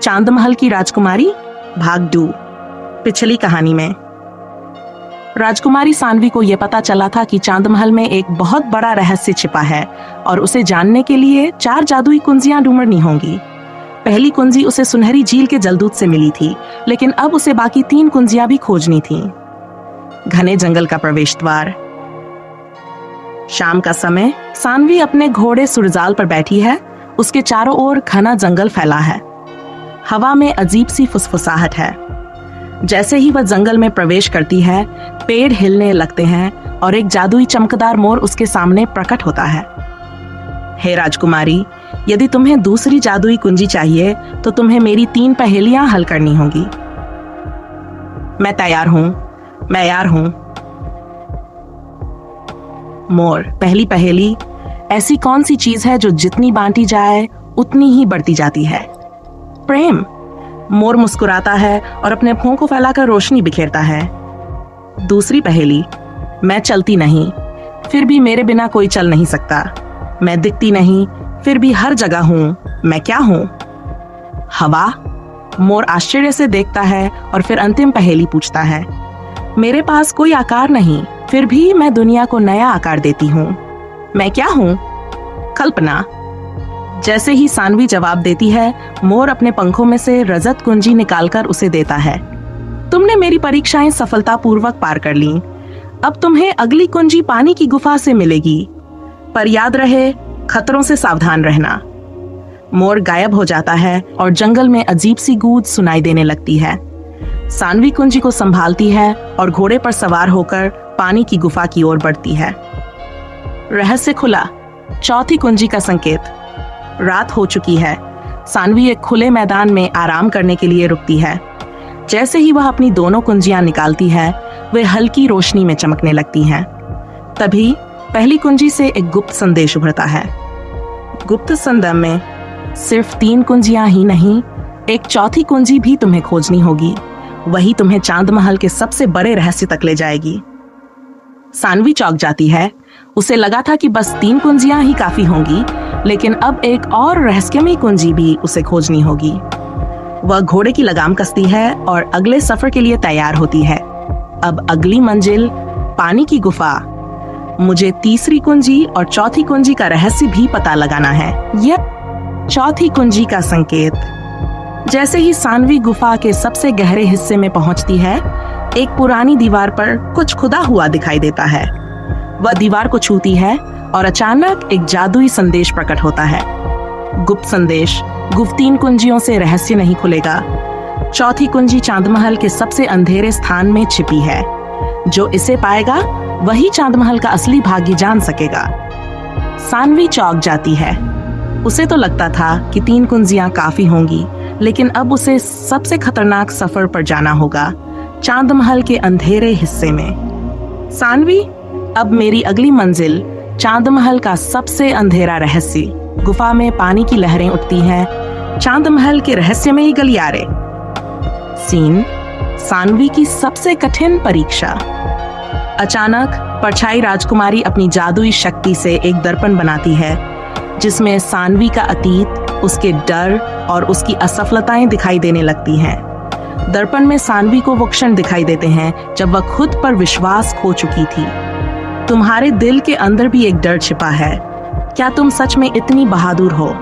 चांदमहल की राजकुमारी भाग 2। पिछली कहानी में राजकुमारी सानवी को यह पता चला था कि चांदमहल में एक बहुत बड़ा रहस्य छिपा है और उसे जानने के लिए 4 जादुई कुंजियां ढूंढनी होंगी। पहली कुंजी उसे सुनहरी झील के जलदूत से मिली थी, लेकिन अब उसे बाकी 3 कुंजियां भी खोजनी थीं। घने जंगल का प्रवेश द्वार। शाम का समय। सानवी अपने घोड़े सुरजाल पर बैठी है। उसके चारों ओर घना जंगल फैला है। हवा में अजीब सी फुसफुसाहट है। जैसे ही वह जंगल में प्रवेश करती है, पेड़ हिलने लगते हैं और एक जादुई चमकदार मोर उसके सामने प्रकट होता है। हे राजकुमारी, यदि तुम्हें दूसरी जादुई कुंजी चाहिए तो तुम्हें मेरी 3 पहेलियां हल करनी होंगी। मैं तैयार हूं। मोर। पहली पहेली, ऐसी कौन सी चीज है जो जितनी बांटी जाए उतनी ही बढ़ती जाती है? प्रेम। मोर मुस्कुराता है और अपने पंखों को फैलाकर रोशनी बिखेरता है। दूसरी पहेली, मैं चलती नहीं, फिर भी मेरे बिना कोई चल नहीं सकता। मैं दिखती नहीं, फिर भी हर जगह हूं। मैं क्या हूं? हवा। मोर आश्चर्य से देखता है और फिर अंतिम पहेली पूछता है, मेरे पास कोई आकार नहीं, फिर भी मैं दुनिया को नया आकार देती हूँ। मैं क्या हूँ? कल्पना। जैसे ही सानवी जवाब देती है, मोर अपने पंखों में से रजत कुंजी निकालकर उसे देता है। तुमने मेरी परीक्षाएं सफलतापूर्वक पार कर लीं। अब तुम्हें अगली कुंजी पानी की गुफा से मिलेगी, पर याद रहे, खतरों से सावधान रहना। मोर गायब हो जाता है और जंगल में अजीब सी गूंज सुनाई देने लगती है। सानवी कुंजी को संभालती है और घोड़े पर सवार होकर पानी की गुफा की ओर बढ़ती है। रहस्य खुला। चौथी कुंजी का संकेत। रात हो चुकी है। सानवी एक खुले मैदान में आराम करने के लिए रुकती है। जैसे ही वह अपनी दोनों कुंजियां निकालती है, वे हल्की रोशनी में चमकने लगती हैं। तभी पहली कुंजी से एक गुप्त संदेश उभरता है। गुप्त संदेश में सिर्फ 3 कुंजियां ही नहीं, एक चौथी कुंजी भी तुम्हें खोजनी होगी। वही तुम्हें चांदमहल के सबसे बड़े रहस्य तक ले जाएगी। सानवी चौंक जाती है। उसे लगा था कि बस 3 कुंजियां ही काफी होंगी, लेकिन अब एक और रहस्यमयी कुंजी भी उसे खोजनी होगी। वह घोड़े की लगाम कसती है और अगले सफर के लिए तैयार होती है। अब अगली मंजिल पानी की गुफा। मुझे तीसरी कुंजी और चौथी कुंजी का रहस्य भी पता लगाना है। यह चौथी कुंजी का संकेत। जैसे ही सानवी गुफा के सबसे गहरे हिस्से में पहुंचती है, एक पुरानी दीवार पर कुछ खुदा हुआ दिखाई देता है। वह दीवार को छूती है और अचानक एक जादुई संदेश प्रकट होता है। गुप्त संदेश। गुप्त 3 कुंजियों से रहस्य नहीं खुलेगा। चौथी कुंजी चांदमहल के सबसे अंधेरे स्थान में छिपी है। जो इसे पाएगा वही चांदमहल का असली भाग्य जान सकेगा। सानवी चौंक जाती है। उसे तो लगता था कि 3 कुंजियां काफी होंगी, लेकिन अब उसे सबसे खतरनाक सफर पर जाना होगा, चांदमहल के अंधेरे हिस्से में। सानवी, अब मेरी अगली मंजिल चांदमहल का सबसे अंधेरा रहस्य। गुफा में पानी की लहरें उठती हैं। चांदमहल के रहस्यमयी गलियारे। सीन। सानवी की सबसे कठिन परीक्षा। अचानक परछाई राजकुमारी अपनी जादुई शक्ति से एक दर्पण बनाती है, जिसमें सानवी का अतीत, उसके डर और उसकी असफलताएं दिखाई देने लगती हैं। दर्पण में सानवी को वो क्षण दिखाई देते हैं जब वह खुद पर विश्वास खो चुकी थी। तुम्हारे दिल के अंदर भी एक डर छिपा है। क्या तुम सच में इतनी बहादुर हो?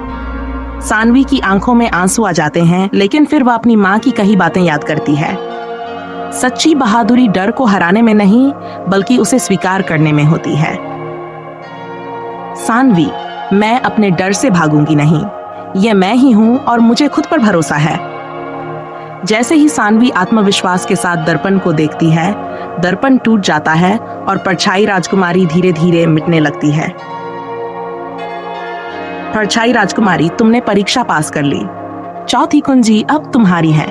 सानवी की आंखों में आंसू आ जाते हैं, लेकिन फिर वह अपनी माँ की कही बातें याद करती है। सच्ची बहादुरी डर को हराने में नहीं, बल्कि उसे स्वीकार करने में होती है। सानवी, मैं अपने डर से भागूंगी नहीं। यह मैं ही हूं और मुझे खुद पर भरोसा है। जैसे ही सानवी आत्मविश्वास के साथ दर्पण को देखती है, दर्पण टूट जाता है और परछाई राजकुमारी धीरे धीरे मिटने लगती है। परछाई राजकुमारी, तुमने परीक्षा पास कर ली। चौथी कुंजी अब तुम्हारी है।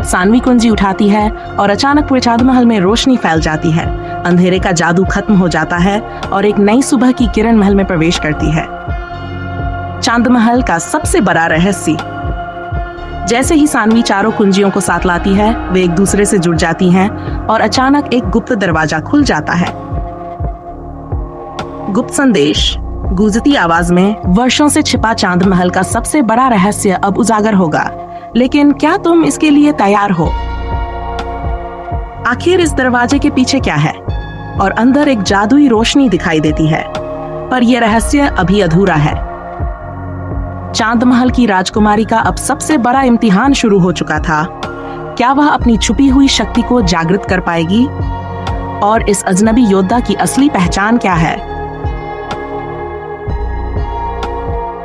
सानवी कुंजी उठाती है और अचानक पूरे चांदमहल में रोशनी फैल जाती है। अंधेरे का जादू खत्म हो जाता है और एक नई सुबह की किरण महल में प्रवेश करती है। चांदमहल का सबसे बड़ा रहस्य। जैसे ही सानवी चारों कुंजियों को साथ लाती है, वे एक दूसरे से जुड़ जाती हैं और अचानक एक गुप्त दरवाजा खुल जाता है। गुप्त संदेश। गूंजती आवाज में, वर्षों से छिपा चांद महल का सबसे बड़ा रहस्य अब उजागर होगा, लेकिन क्या तुम इसके लिए तैयार हो? आखिर इस दरवाजे के पीछे क्या है? और अंदर एक जादुई रोशनी दिखाई देती है, पर यह रहस्य अभी अधूरा है। चांद महल की राजकुमारी का अब सबसे बड़ा इम्तिहान शुरू हो चुका था। क्या वह अपनी छुपी हुई शक्ति को जागृत कर पाएगी? और इस अजनबी योद्धा की असली पहचान क्या है?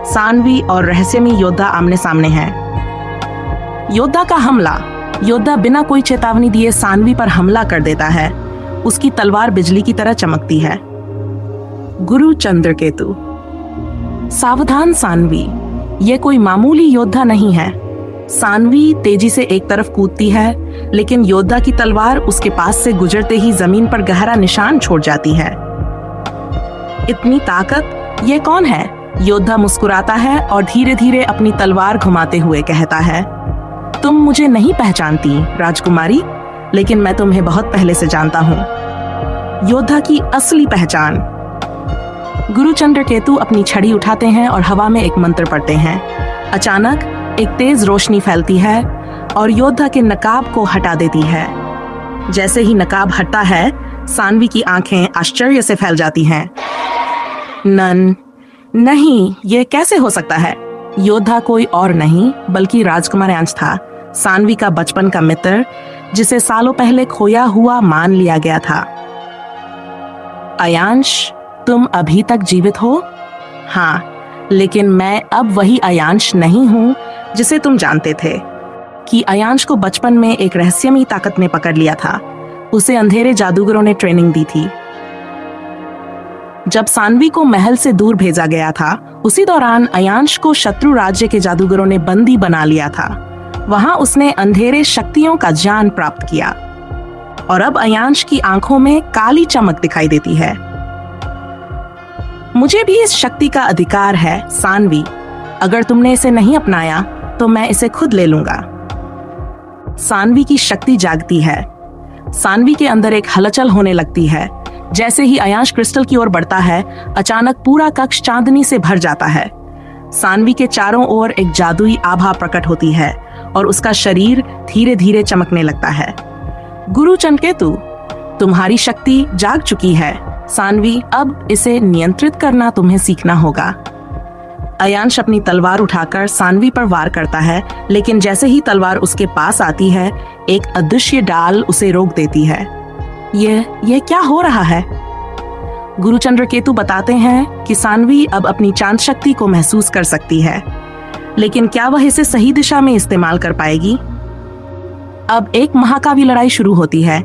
सानवी और रहस्यमयी योद्धा आमने सामने हैं। योद्धा का हमला। योद्धा बिना कोई चेतावनी दिए सानवी पर हमला कर देता है। उसकी तलवार बिजली की तरह चमकती है। गुरु चंद्रकेतु। सावधान सानवी, यह कोई मामूली योद्धा नहीं है। सानवी तेजी से एक तरफ कूदती है, लेकिन योद्धा की तलवार उसके पास से गुजरते ही जमीन पर गहरा निशान छोड़ जाती है। इतनी ताकत, ये कौन है? योद्धा मुस्कुराता है और धीरे धीरे अपनी तलवार घुमाते हुए कहता है, तुम मुझे नहीं पहचानती राजकुमारी, लेकिन मैं तुम्हें बहुत पहले से जानता हूँ। योद्धा की असली पहचान। गुरु चंद्रकेतु अपनी छड़ी उठाते हैं और हवा में एक मंत्र पढ़ते हैं। अचानक एक तेज रोशनी फैलती है और योद्धा के नकाब को हटा देती है। जैसे ही नकाब हटता है, सानवी की आंखें आश्चर्य से फैल जाती हैं। नहीं, ये कैसे हो सकता है? योद्धा कोई और नहीं बल्कि राजकुमार अयांश था, सानवी का बचपन का मित्र, जिसे सालों पहले खोया हुआ मान लिया गया था। अयांश, तुम अभी तक जीवित हो? हाँ, लेकिन मैं अब वही अयांश नहीं हूँ जिसे तुम जानते थे। कि अयांश को बचपन में एक रहस्यमयी ताकत ने पकड़ लिया था। उसे अंधेरे जादूगरों ने ट्रेनिंग दी थी। जब सानवी को महल से दूर भेजा गया था, उसी दौरान अयांश को शत्रु राज्य के जादूगरों ने बंदी बना लिया था। वहां उसने अंधेरे शक्तियों का ज्ञान प्राप्त किया और अब अयांश की आंखों में काली चमक दिखाई देती है। मुझे भी इस शक्ति का अधिकार है सानवी। अगर तुमने इसे नहीं अपनाया तो मैं इसे खुद ले लूंगा। सानवी की शक्ति जागती है। सानवी के अंदर एक हलचल होने लगती है। जैसे ही अयांश क्रिस्टल की ओर बढ़ता है, अचानक पूरा कक्ष चांदनी से भर जाता है। सानवी के चारों ओर एक जादुई आभा प्रकट होती है और उसका शरीर धीरे धीरे चमकने लगता है। गुरु चंद्रकेतु, तुम्हारी शक्ति जाग चुकी है। सानवी, अब इसे नियंत्रित करना तुम्हें सीखना होगा। अयांश अपनी तलवार उठाकर सानवी पर वार करता है, लेकिन जैसे ही तलवार उसके पास आती है, एक अदृश्य डाल उसे रोक देती है। ये क्या हो रहा है? गुरु चंद्रकेतु बताते हैं कि सानवी अब अपनी चांद शक्ति को महसूस कर सकती है, लेकिन क्या वह इसे सही दिशा में इस्तेमाल कर पाएगी? अब एक महाकाव्य लड़ाई शुरू होती है।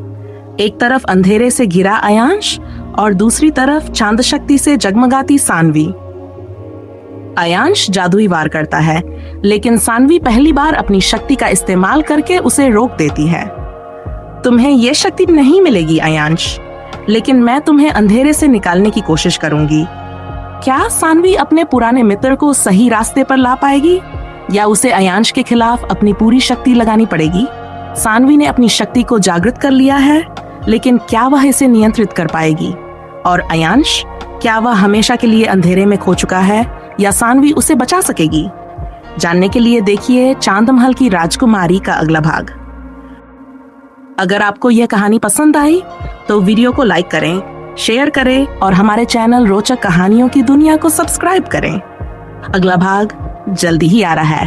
एक तरफ अंधेरे से घिरा अयांश और दूसरी तरफ चांद शक्ति से जगमगाती सानवी। अयांश जादुई वार करता है, लेकिन सानवी पहली बार अपनी शक्ति का इस्तेमाल करके उसे रोक देती है। तुम्हें यह शक्ति नहीं मिलेगी अयांश, लेकिन मैं तुम्हें अंधेरे से निकालने की कोशिश करूंगी। क्या सानवी अपने पुराने मित्र को सही रास्ते पर ला पाएगी, या उसे अयांश के खिलाफ अपनी पूरी शक्ति लगानी पड़ेगी? सानवी ने अपनी शक्ति को जागृत कर लिया है, लेकिन क्या वह इसे नियंत्रित कर पाएगी? और अयांश, क्या वह हमेशा के लिए अंधेरे में खो चुका है, या सानवी उसे बचा सकेगी? जानने के लिए देखिए चांद महल की राजकुमारी का अगला भाग। अगर आपको यह कहानी पसंद आई तो वीडियो को लाइक करें, शेयर करें और हमारे चैनल रोचक कहानियों की दुनिया को सब्सक्राइब करें। अगला भाग जल्दी ही आ रहा है।